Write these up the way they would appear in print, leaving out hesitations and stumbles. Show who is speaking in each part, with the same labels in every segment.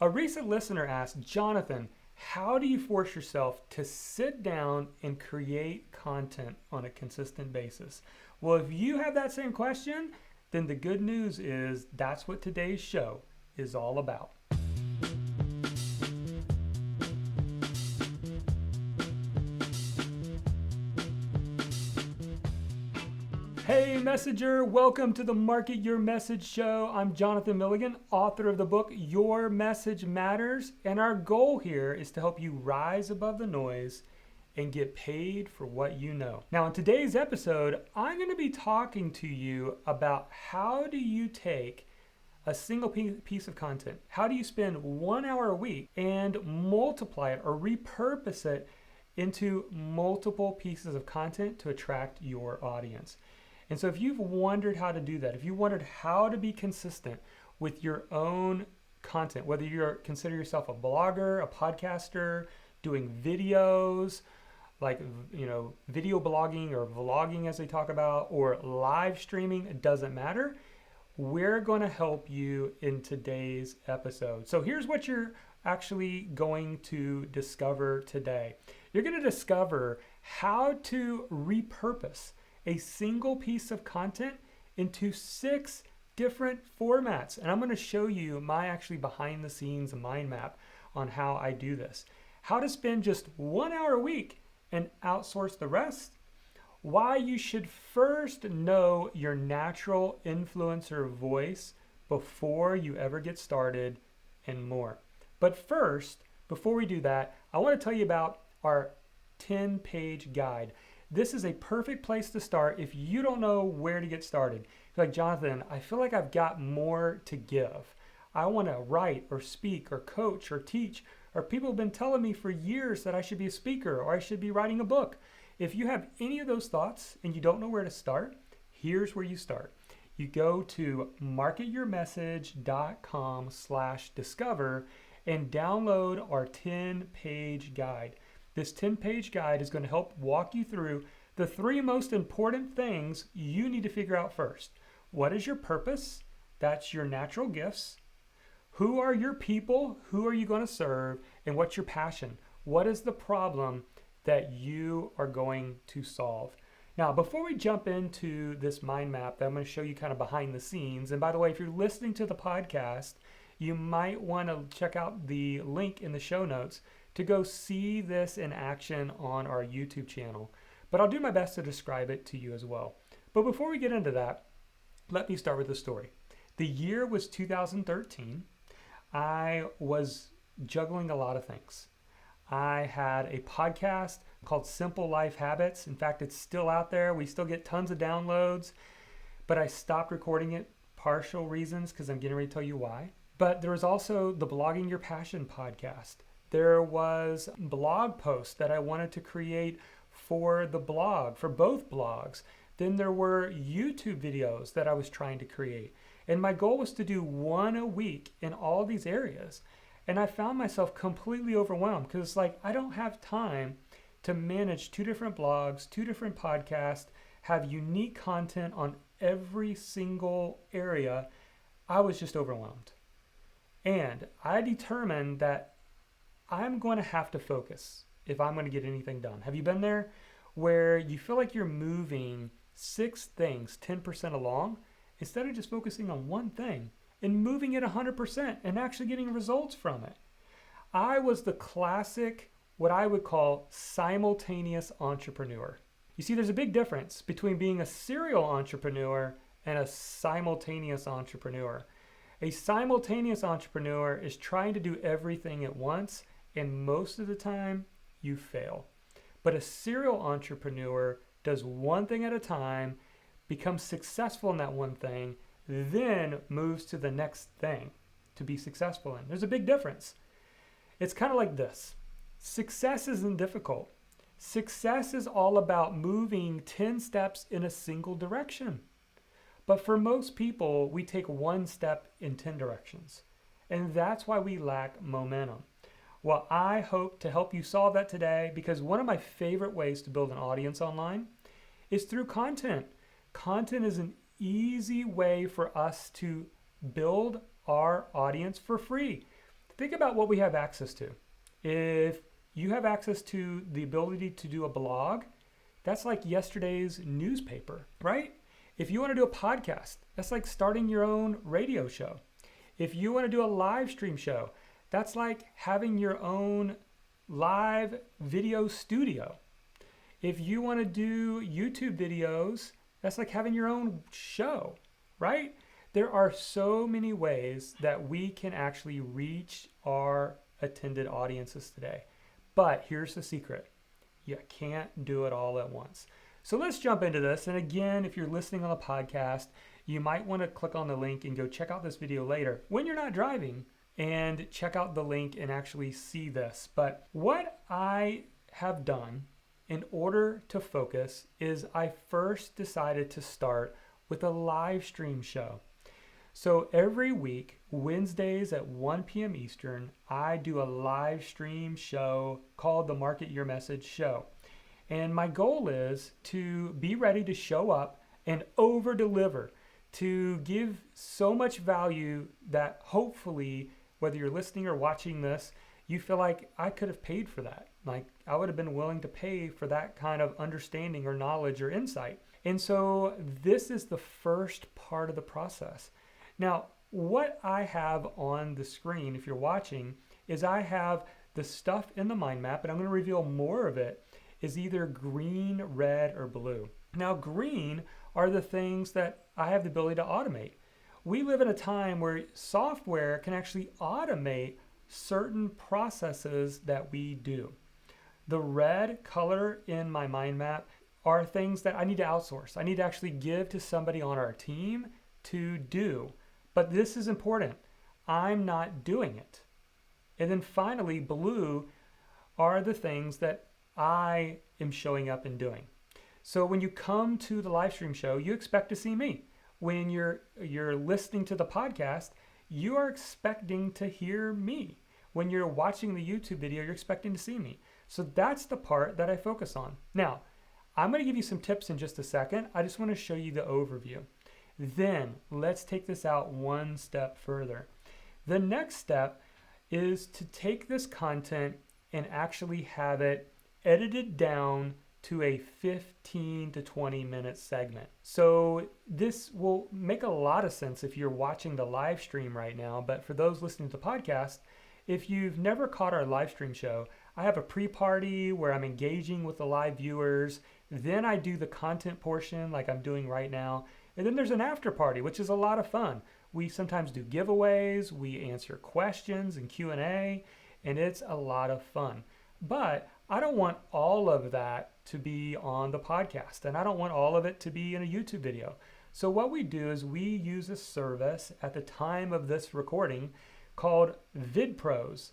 Speaker 1: A recent listener asked, Jonathan, how do you force yourself to sit down and create content on a consistent basis? Well, if you have that same question, then the good news is that's what today's show is all about. Hey Messenger, welcome to the Market Your Message Show. I'm Jonathan Milligan, author of the book Your Message Matters, and our goal here is to help you rise above the noise and get paid for what you know. Now in today's episode, I'm going to be talking to you about how do you take a single piece of content, how do you spend 1 hour a week and multiply it or repurpose it into multiple pieces of content to attract your audience. And so if you've wondered how to do that, if you wondered how to be consistent with your own content, whether you consider yourself a blogger, a podcaster, doing videos, like, video blogging or vlogging as they talk about, or live streaming, it doesn't matter. We're going to help you in today's episode. So here's what you're actually going to discover today. You're going to discover how to repurpose a single piece of content into 6 different formats. And I'm going to show you my actually behind the scenes mind map on how I do this. How to spend just 1 hour a week and outsource the rest. Why you should first know your natural influencer voice before you ever get started, and more. But first, before we do that, I want to tell you about our 10-page guide. This is a perfect place to start if you don't know where to get started. You're like, Jonathan, I feel like I've got more to give. I want to write or speak or coach or teach, or people have been telling me for years that I should be a speaker or I should be writing a book. If you have any of those thoughts and you don't know where to start, here's where you start. You go to marketyourmessage.com/discover and download our 10-page guide. This 10-page guide is going to help walk you through the 3 most important things you need to figure out first. What is your purpose? That's your natural gifts. Who are your people? Who are you going to serve? And what's your passion? What is the problem that you are going to solve? Now, before we jump into this mind map that I'm going to show you kind of behind the scenes, and by the way, if you're listening to the podcast, you might want to check out the link in the show notes to go see this in action on our YouTube channel. But I'll do my best to describe it to you as well. But before we get into that, let me start with the story. The year was 2013. I was juggling a lot of things. I had a podcast called Simple Life Habits. In fact, it's still out there. We still get tons of downloads, but I stopped recording it, partial reasons, because I'm getting ready to tell you why. But there was also the Blogging Your Passion podcast. There was blog posts that I wanted to create for the blog, for both blogs. Then there were YouTube videos that I was trying to create. And my goal was to do 1 a week in all these areas. And I found myself completely overwhelmed because it's like, I don't have time to manage 2 different blogs, 2 different podcasts, have unique content on every single area. I was just overwhelmed. And I determined that I'm going to have to focus if I'm going to get anything done. Have you been there where you feel like you're moving 6 things 10% along instead of just focusing on one thing and moving it 100% and actually getting results from it? I was the classic, what I would call simultaneous entrepreneur. You see, there's a big difference between being a serial entrepreneur and a simultaneous entrepreneur. A simultaneous entrepreneur is trying to do everything at once, and most of the time you fail. But a serial entrepreneur does one thing at a time, becomes successful in that one thing, then moves to the next thing to be successful in. There's a big difference. It's kind of like this. Success isn't difficult. Success is all about moving 10 steps in a single direction. But for most people, we take 1 step in 10 directions. And that's why we lack momentum. Well, I hope to help you solve that today, because one of my favorite ways to build an audience online is through content. Content is an easy way for us to build our audience for free. Think about what we have access to. If you have access to the ability to do a blog, that's like yesterday's newspaper, right? If you want to do a podcast, that's like starting your own radio show. If you want to do a live stream show, that's like having your own live video studio. If you want to do YouTube videos, that's like having your own show, right? There are so many ways that we can actually reach our attended audiences today. But here's the secret. You can't do it all at once. So let's jump into this. And again, if you're listening on the podcast, you might want to click on the link and go check out this video later when you're not driving and check out the link and actually see this. But what I have done in order to focus is I first decided to start with a live stream show. So every week, Wednesdays at 1 p.m. Eastern, I do a live stream show called the Market Your Message Show. And my goal is to be ready to show up and over deliver, to give so much value that hopefully, whether you're listening or watching this, you feel like I could have paid for that. Like I would have been willing to pay for that kind of understanding or knowledge or insight. And so this is the first part of the process. Now, what I have on the screen, if you're watching, is I have the stuff in the mind map, and I'm going to reveal more of it, is either green, red, or blue. Now, green are the things that I have the ability to automate. We live in a time where software can actually automate certain processes that we do. The red color in my mind map are things that I need to outsource. I need to actually give to somebody on our team to do. But this is important. I'm not doing it. And then finally, blue are the things that I am showing up and doing. So when you come to the live stream show, you expect to see me. When you're listening to the podcast, you are expecting to hear me. When you're watching the YouTube video, you're expecting to see me. So that's the part that I focus on. Now, I'm going to give you some tips in just a second. I just want to show you the overview. Then let's take this out one step further. The next step is to take this content and actually have it edited down to a 15 to 20 minute segment. So this will make a lot of sense if you're watching the live stream right now, but for those listening to the podcast, if you've never caught our live stream show, I have a pre-party where I'm engaging with the live viewers. Then I do the content portion like I'm doing right now. And then there's an after party, which is a lot of fun. We sometimes do giveaways, we answer questions and Q&A, and it's a lot of fun. But I don't want all of that to be on the podcast, and I don't want all of it to be in a YouTube video. So what we do is we use a service at the time of this recording called vidpros.io.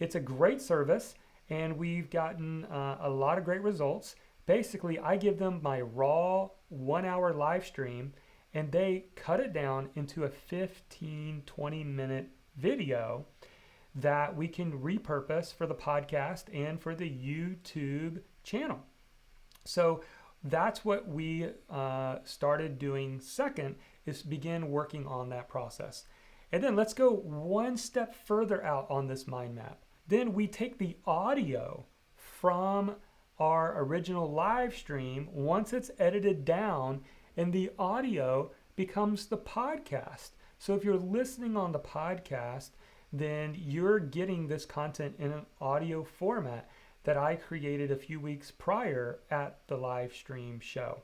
Speaker 1: It's a great service, and we've gotten a lot of great results. Basically, I give them my raw 1 hour live stream, and they cut it down into a 15, 20 minute video that we can repurpose for the podcast and for the YouTube channel. So that's what we started doing second, is begin working on that process. And then let's go one step further out on this mind map. Then we take the audio from our original live stream once it's edited down, and the audio becomes the podcast. So if you're listening on the podcast, then you're getting this content in an audio format that I created a few weeks prior at the live stream show.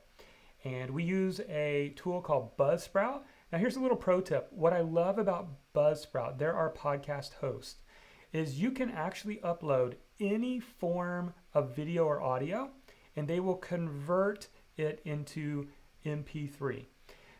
Speaker 1: And we use a tool called Buzzsprout. Now here's a little pro tip. What I love about Buzzsprout, they're our podcast host, is you can actually upload any form of video or audio, and they will convert it into MP3.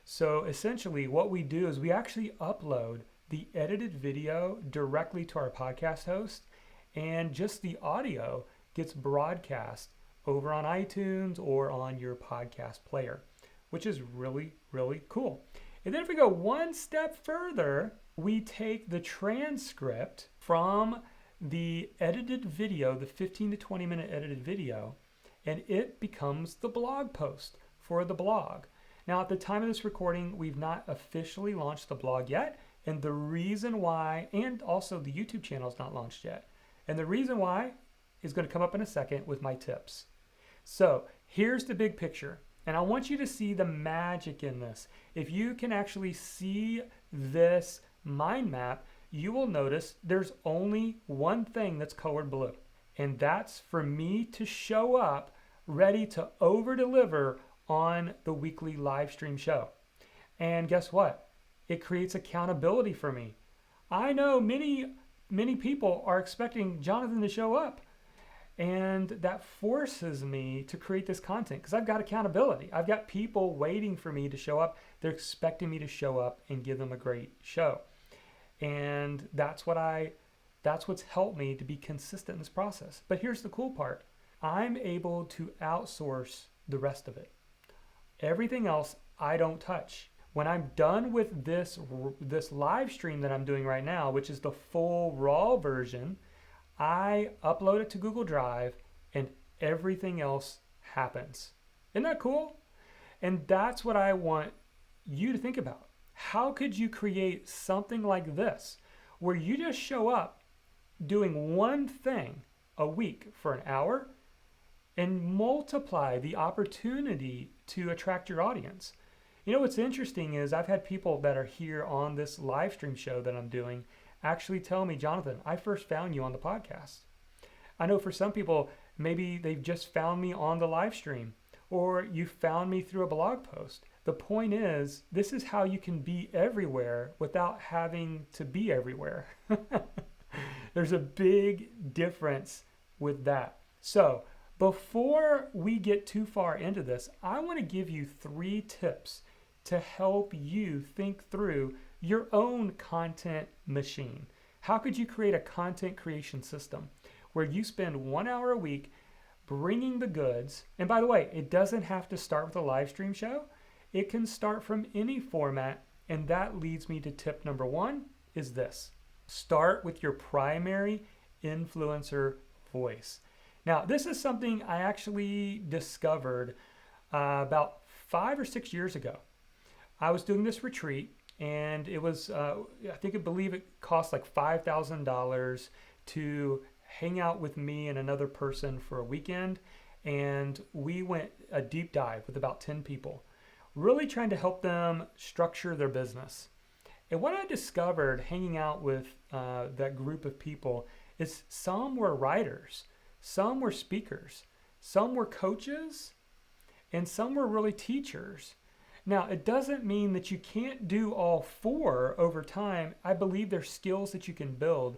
Speaker 1: So essentially what we do is we actually upload the edited video directly to our podcast host, and just the audio gets broadcast over on iTunes or on your podcast player, which is really, really cool. And then if we go one step further, we take the transcript from the edited video, the 15 to 20 minute edited video, and it becomes the blog post for the blog. Now, at the time of this recording, we've not officially launched the blog yet. And the reason why, and also the YouTube channel is not launched yet. And the reason why is going to come up in a second with my tips. So here's the big picture. And I want you to see the magic in this. If you can actually see this mind map, you will notice there's only one thing that's colored blue. And that's for me to show up ready to over deliver on the weekly live stream show. And guess what? It creates accountability for me. I know many people are expecting Jonathan to show up. And that forces me to create this content because I've got accountability. I've got people waiting for me to show up. They're expecting me to show up and give them a great show. And that's what's helped me to be consistent in this process. But here's the cool part. I'm able to outsource the rest of it. Everything else I don't touch. When I'm done with this live stream that I'm doing right now, which is the full raw version, I upload it to Google Drive and everything else happens. Isn't that cool? And that's what I want you to think about. How could you create something like this where you just show up doing one thing a week for an hour and multiply the opportunity to attract your audience? You know, what's interesting is I've had people that are here on this live stream show that I'm doing actually tell me, Jonathan, I first found you on the podcast. I know for some people, maybe they've just found me on the live stream or you found me through a blog post. The point is, this is how you can be everywhere without having to be everywhere. There's a big difference with that. So before we get too far into this, I want to give you 3 tips to help you think through your own content machine. How could you create a content creation system where you spend 1 hour a week bringing the goods? And by the way, it doesn't have to start with a live stream show. It can start from any format. And that leads me to tip number 1 is this. Start with your primary influencer voice. Now, this is something I actually discovered about 5 or 6 years ago. I was doing this retreat and it was, I believe it cost like $5,000 to hang out with me and another person for a weekend. And we went a deep dive with about 10 people, really trying to help them structure their business. And what I discovered hanging out with that group of people is some were writers, some were speakers, some were coaches, and some were really teachers. Now, it doesn't mean that you can't do all 4 over time. I believe there's skills that you can build.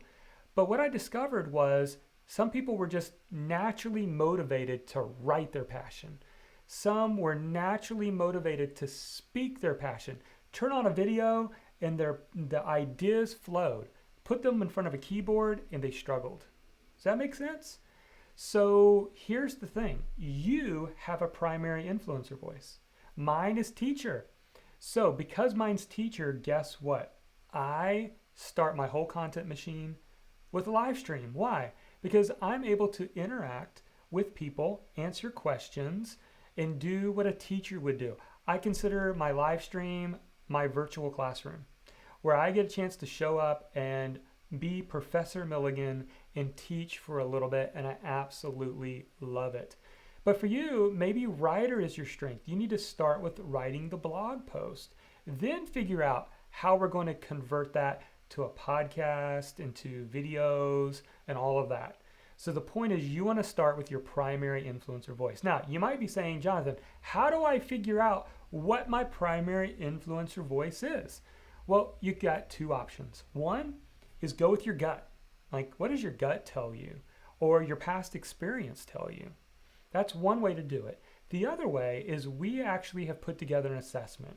Speaker 1: But what I discovered was some people were just naturally motivated to write their passion. Some were naturally motivated to speak their passion. Turn on a video and the ideas flowed. Put them in front of a keyboard and they struggled. Does that make sense? So here's the thing. You have a primary influencer voice. Mine is teacher. So because mine's teacher, guess what? I start my whole content machine with a live stream. Why? Because I'm able to interact with people, answer questions, and do what a teacher would do. I consider my live stream my virtual classroom, where I get a chance to show up and be Professor Milligan and teach for a little bit, and I absolutely love it. But for you, maybe writer is your strength. You need to start with writing the blog post, then figure out how we're going to convert that to a podcast, into videos, and all of that. So the point is you want to start with your primary influencer voice. Now, you might be saying, Jonathan, how do I figure out what my primary influencer voice is? Well, you've got 2 options. One is go with your gut. Like, what does your gut tell you? Or your past experience tell you? That's one way to do it. The other way is we actually have put together an assessment.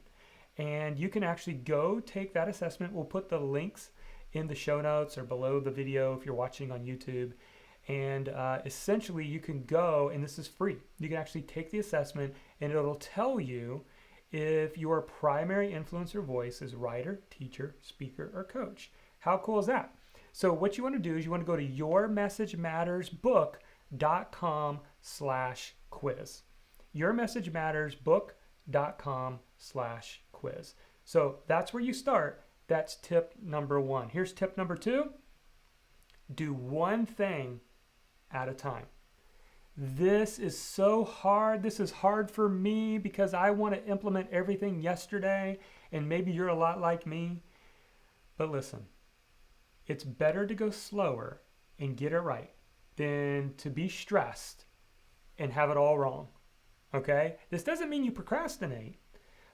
Speaker 1: And you can actually go take that assessment. We'll put the links in the show notes or below the video if you're watching on YouTube. And essentially you can go, and this is free. You can actually take the assessment and it'll tell you if your primary influencer voice is writer, teacher, speaker, or coach. How cool is that? So what you want to do is you want to go to yourmessagemattersbook.com/quiz. Yourmessagemattersbook.com/quiz. So that's where you start. That's tip number 1. Here's tip number 2. Do one thing at a time. This is so hard. This is hard for me because I want to implement everything yesterday, and maybe you're a lot like me. But listen, it's better to go slower and get it right than to be stressed and have it all wrong. Okay? This doesn't mean you procrastinate,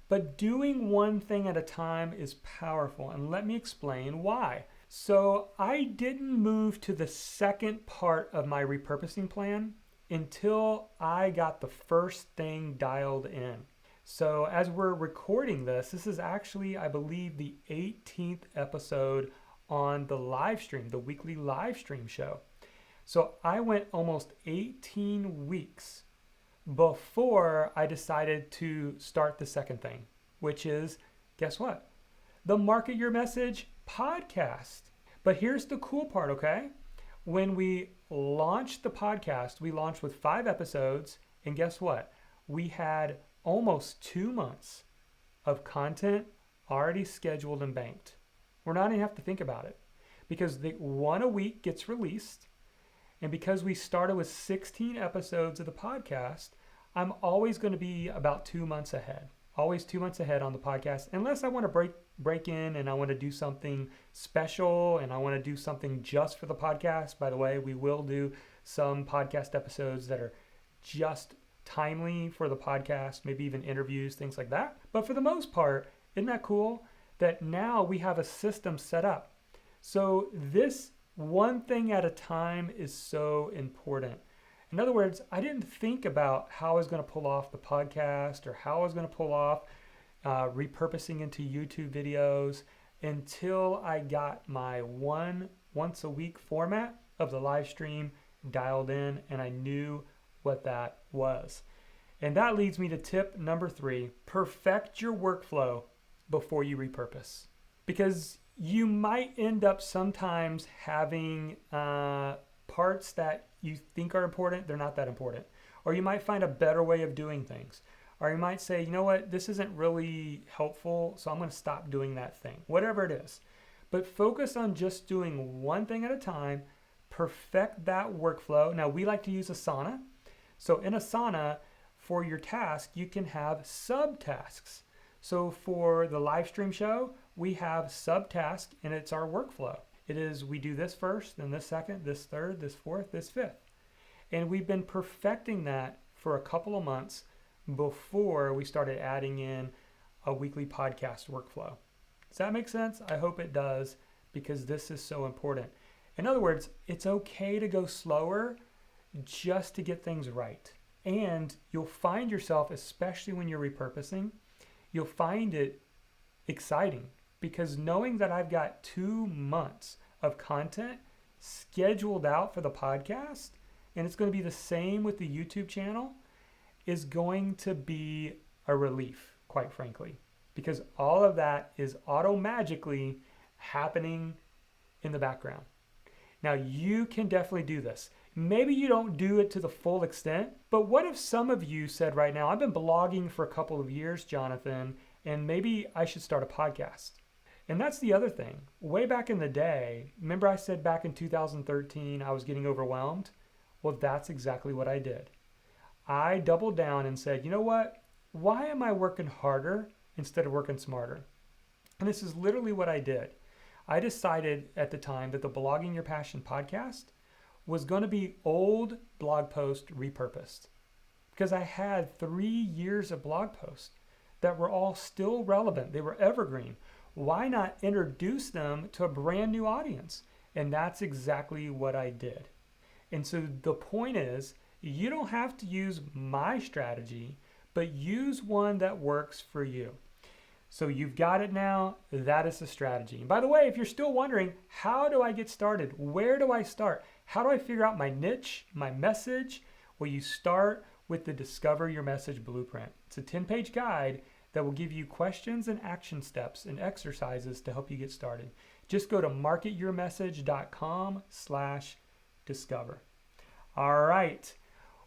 Speaker 1: but doing one thing at a time is powerful. And let me explain why. So I didn't move to the second part of my repurposing plan until I got the first thing dialed in. So as we're recording this, this is actually, I believe, the 18th episode on the live stream, the weekly live stream show. So I went almost 18 weeks before I decided to start the second thing, which is, guess what? The Market Your Message podcast. But here's the cool part, okay? When we launched the podcast, we launched with 5 episodes, and guess what? We had almost 2 months of content already scheduled and banked. We're not even have to think about it because the one a week gets released. And because we started with 16 episodes of the podcast, I'm always going to be about 2 months ahead. Always 2 months ahead on the podcast, unless I want to break in and I want to do something special and I want to do something just for the podcast. By the way, we will do some podcast episodes that are just timely for the podcast, maybe even interviews, things like that. But for the most part, isn't that cool that now we have a system set up? So this one thing at a time is so important. In other words, I didn't think about how I was going to pull off the podcast or how I was going to pull off repurposing into YouTube videos until I got my once a week format of the live stream dialed in and I knew what that was. And that leads me to tip number 3, perfect your workflow before you repurpose. Because you might end up sometimes having parts that you think are important, they're not that important. Or you might find a better way of doing things. Or you might say, you know what, this isn't really helpful, so I'm going to stop doing that thing. Whatever it is. But focus on just doing one thing at a time, perfect that workflow. Now, we like to use Asana. So in Asana, for your task, you can have subtasks. So for the live stream show, we have subtask and it's our workflow. It is, we do this first, then this second, this third, this fourth, this fifth. And we've been perfecting that for a couple of months before we started adding in a weekly podcast workflow. Does that make sense? I hope it does, because this is so important. In other words, it's okay to go slower just to get things right. And you'll find yourself, especially when you're repurposing, you'll find it exciting, because knowing that I've got 2 months of content scheduled out for the podcast, and it's going to be the same with the YouTube channel, is going to be a relief, quite frankly, because all of that is auto-magically happening in the background. Now, you can definitely do this. Maybe you don't do it to the full extent, but what if some of you said right now, I've been blogging for a couple of years, Jonathan, and maybe I should start a podcast. And that's the other thing. Way back in the day, remember I said back in 2013 I was getting overwhelmed? Well, that's exactly what I did. I doubled down and said, you know what? Why am I working harder instead of working smarter? And this is literally what I did. I decided at the time that the Blogging Your Passion podcast was going to be old blog post repurposed, because I had 3 years of blog posts that were all still relevant. They were evergreen. Why not introduce them to a brand new audience? And that's exactly what I did. And so the point is, you don't have to use my strategy, but use one that works for you. So you've got it now. That is the strategy. And by the way, if you're still wondering, how do I get started? Where do I start? How do I figure out my niche, my message? Well, you start with the Discover Your Message Blueprint. It's a 10-page guide that will give you questions and action steps and exercises to help you get started. Just go to marketyourmessage.com/discover. All right.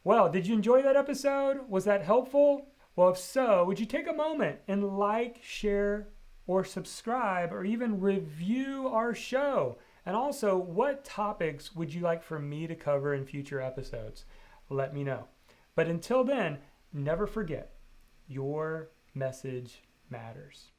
Speaker 1: Well, did you enjoy that episode? Was that helpful? Well, if so, would you take a moment and like, share, or subscribe or even review our show. And also, what topics would you like for me to cover in future episodes? Let me know. But until then, never forget, your message matters.